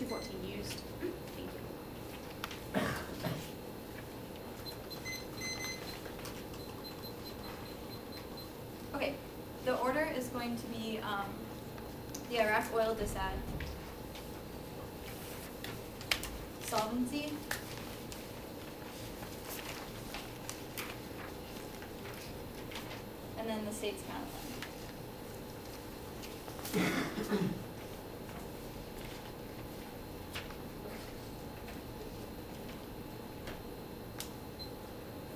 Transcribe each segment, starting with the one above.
214 used. Thank you. Okay, the order is going to be the Iraq oil disad, solvency, and then the state's counterclaim.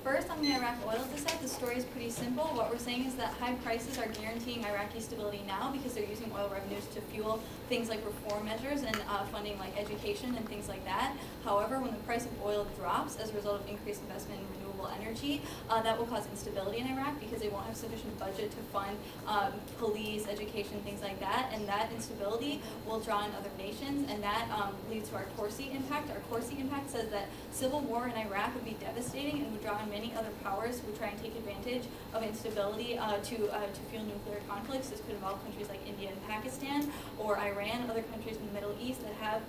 First, on the Iraq oil disad, the story is pretty simple. What we're saying is that high prices are guaranteeing Iraqi stability now because they're using oil revenues to fuel things like reform measures and funding like education and things like that. However, when the price of oil drops as a result of increased investment in renewable energy, that will cause instability in Iraq because they won't have sufficient budget to fund police, education, things like that, and that instability will draw in other nations, and that leads to our Corsi impact. Our Corsi impact says that civil war in Iraq would be devastating and would draw in many other powers who would try and take advantage of instability to fuel nuclear conflicts. This could involve countries like India and Pakistan, or Iran, other countries in the Middle East that have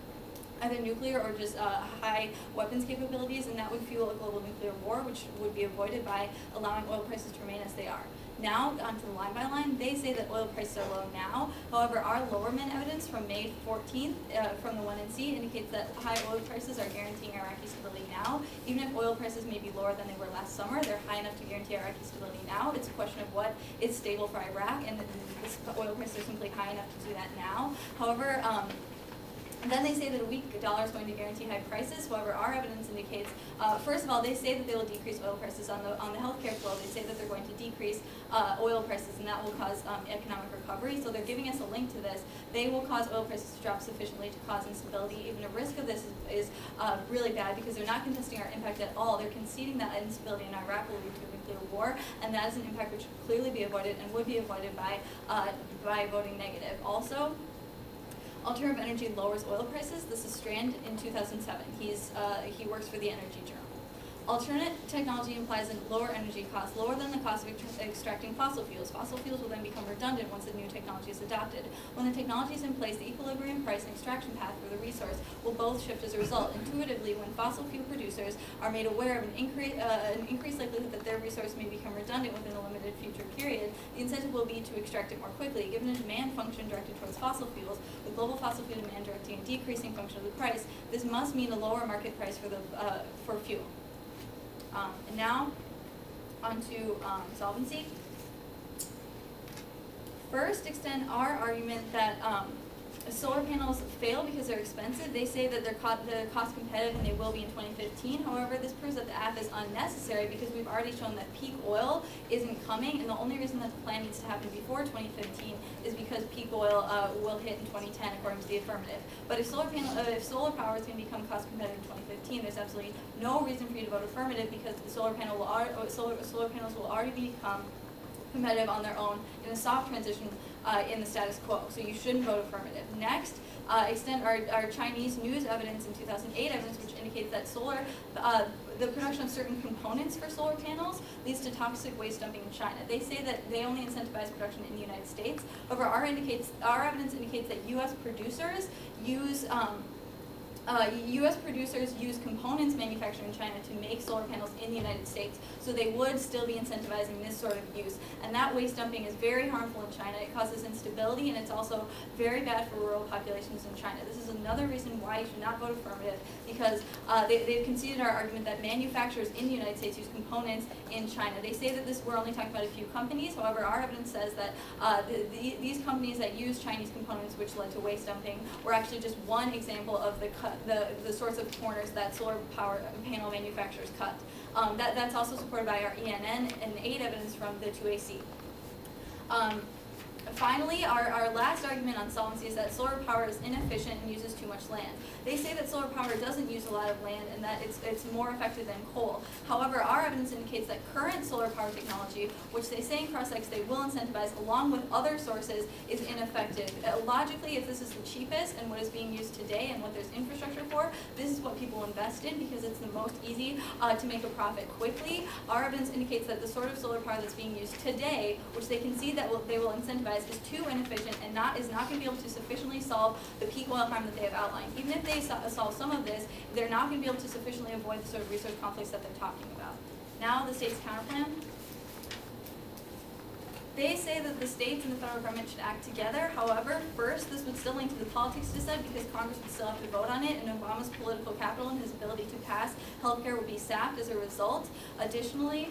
either nuclear or just high weapons capabilities, and that would fuel a global nuclear war, which would be avoided by allowing oil prices to remain as they are. Now, onto the line by line, they say that oil prices are low now. However, our lowerman evidence from May 14th from the 1NC indicates that high oil prices are guaranteeing Iraqi stability now. Even if oil prices may be lower than they were last summer, they're high enough to guarantee Iraqi stability now. It's a question of what is stable for Iraq, and this oil prices are simply high enough to do that now. However, then they say that a weak dollar is going to guarantee high prices. However, our evidence indicates, first of all, they say that they will decrease oil prices on the healthcare flow. They say that they're going to decrease oil prices, and that will cause economic recovery. So they're giving us a link to this. They will cause oil prices to drop sufficiently to cause instability. Even a risk of this is really bad because they're not contesting our impact at all. They're conceding that instability in Iraq will lead to a nuclear war, and that is an impact which should clearly be avoided and would be avoided by voting negative. Also, Alternative Energy lowers oil prices. This is Strand in 2007. He works for the Energy Journal. Alternate technology implies a lower energy cost, lower than the cost of extracting fossil fuels. Fossil fuels will then become redundant once a new technology is adopted. When the technology is in place, the equilibrium price and extraction path for the resource will both shift as a result. Intuitively, when fossil fuel producers are made aware of an increased likelihood that their resource may become redundant within a limited future period, the incentive will be to extract it more quickly. Given a demand function directed towards fossil fuels, with global fossil fuel demand directing a decreasing function of the price, this must mean a lower market price for fuel. And now, onto solvency. First, extend our argument that solar panels fail because they're expensive. They say that they're cost competitive and they will be in 2015. However, this proves that the app is unnecessary because we've already shown that peak oil isn't coming, and the only reason that the plan needs to happen before 2015 is because peak oil will hit in 2010 according to the affirmative. But if solar power is going to become cost competitive in 2015, there's absolutely no reason for you to vote affirmative because the solar panels will already become competitive on their own in a soft transition in the status quo. So you shouldn't vote affirmative. Next, extend our Chinese news evidence in 2008 evidence which indicates that the production of certain components for solar panels leads to toxic waste dumping in China. They say that they only incentivize production in the United States. However, our evidence indicates that U.S. producers use components manufactured in China to make solar panels in the United States, so they would still be incentivizing this sort of use. And that waste dumping is very harmful in China. It causes instability, and it's also very bad for rural populations in China. This is another reason why you should not vote affirmative, because they've conceded our argument that manufacturers in the United States use components in China. They say that we're only talking about a few companies. However, our evidence says that these companies that use Chinese components, which led to waste dumping, were actually just one example of the sorts of corners that solar power panel manufacturers cut. That's also supported by our ENN and 8 evidence from the 2AC. Finally, our last argument on solvency is that solar power is inefficient and uses too much land. They say that solar power doesn't use a lot of land and that it's more effective than coal. However, our evidence indicates that current solar power technology, which they say in cross-ex they will incentivize along with other sources, is ineffective. Logically, if this is the cheapest and what is being used today and what there's infrastructure for, this is what people invest in because it's the most easy to make a profit quickly. Our evidence indicates that the sort of solar power that's being used today, which they concede that they will incentivize, otherwise is too inefficient and is not going to be able to sufficiently solve the peak oil crime that they have outlined. Even if they solve some of this, they're not going to be able to sufficiently avoid the sort of resource conflicts that they're talking about. Now the state's counterplan. They say that the states and the federal government should act together. However, first, this would still link to the politics dissent because Congress would still have to vote on it, and Obama's political capital and his ability to pass healthcare would be sapped as a result. Additionally,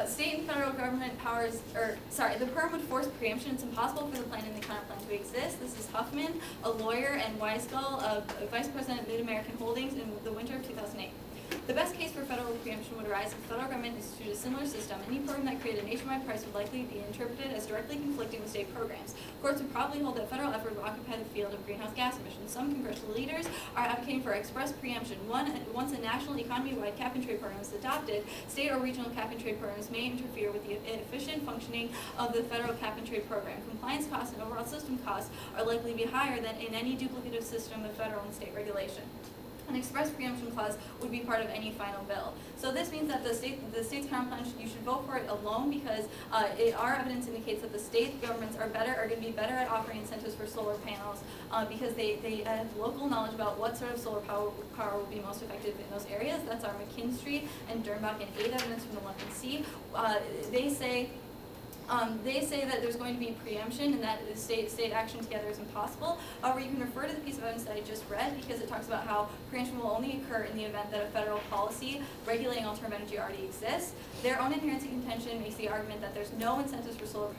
state and federal government powers, the PERM would force preemption. It's impossible for the plan and the counterplan to exist. This is Huffman, a lawyer, and Weisgall, Vice President of Mid-American Holdings in the winter of 2008. The best case for federal preemption would arise if the federal government instituted a similar system. Any program that created a nationwide price would likely be interpreted as directly conflicting with state programs. Courts would probably hold that federal effort would occupy the field of greenhouse gas emissions. Some congressional leaders are advocating for express preemption. Once a national economy-wide cap-and-trade program is adopted, state or regional cap-and-trade programs may interfere with the efficient functioning of the federal cap-and-trade program. Compliance costs and overall system costs are likely to be higher than in any duplicative system of federal and state regulation. An express preemption clause would be part of any final bill. So this means that the state's counterplan, you should vote for it alone because our evidence indicates that the state governments are going to be better at offering incentives for solar panels because they have local knowledge about what sort of solar power will be most effective in those areas. That's our McKinstry and Dernbach and 8 evidence from the London Sea. They say that there's going to be preemption and that state action together is impossible. However, you can refer to the piece of evidence that I just read because it talks about how preemption will only occur in the event that a federal policy regulating alternative energy already exists. Their own inherency contention makes the argument that there's no incentives for solar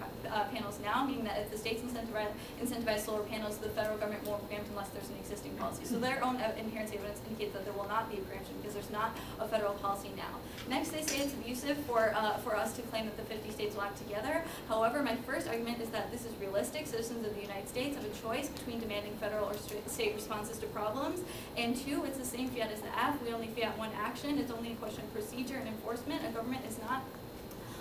panels now, meaning that if the states incentivize solar panels, the federal government won't preempt unless there's an existing policy. So their own inherency evidence indicates that there will not be a preemption because there's not a federal policy now. Next, they say it's abusive for us to claim that the 50 states will act together. However, my first argument is that this is realistic. Citizens of the United States have a choice between demanding federal or state responses to problems. And 2, it's the same fiat as the F. We only fiat one action. It's only a question of procedure and enforcement. A government is not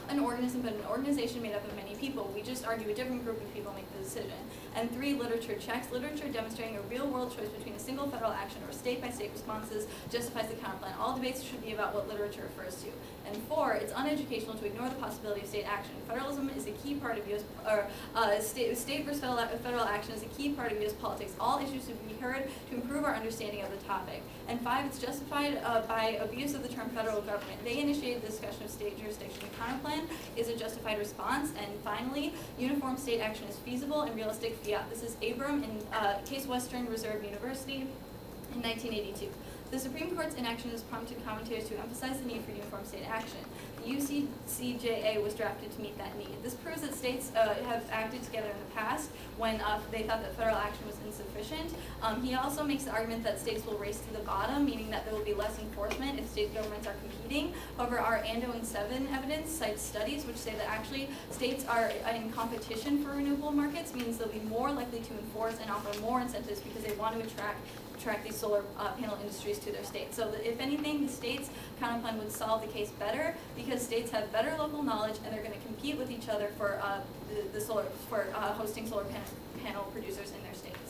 an organism, but an organization made up of many people. We just argue a different group of people make the decision. And 3, literature checks. Literature demonstrating a real-world choice between a single federal action or state-by-state responses justifies the counterplan. All debates should be about what literature refers to. And 4, it's uneducational to ignore the possibility of state action. Federalism is a key part of U.S. State versus federal action is a key part of U.S. politics. All issues should be heard to improve our understanding of the topic. And 5, it's justified by abuse of the term federal government. They initiated the discussion of state jurisdiction. The counterplan is a justified response. And finally, uniform state action is feasible and realistic fiat. This is Abram in Case Western Reserve University in 1982. The Supreme Court's inaction has prompted commentators to emphasize the need for uniform state action. The UCCJA was drafted to meet that need. This proves that states have acted together in the past when they thought that federal action was insufficient. He also makes the argument that states will race to the bottom, meaning that there will be less enforcement if state governments are competing. However, our ANDO and 7 evidence cites studies which say that actually states are in competition for renewable markets, means they'll be more likely to enforce and offer more incentives because they want to attract these solar panel industries to their states. So that if anything, the state's counterplan would solve the case better because states have better local knowledge and they're going to compete with each other for hosting solar panel producers in their states.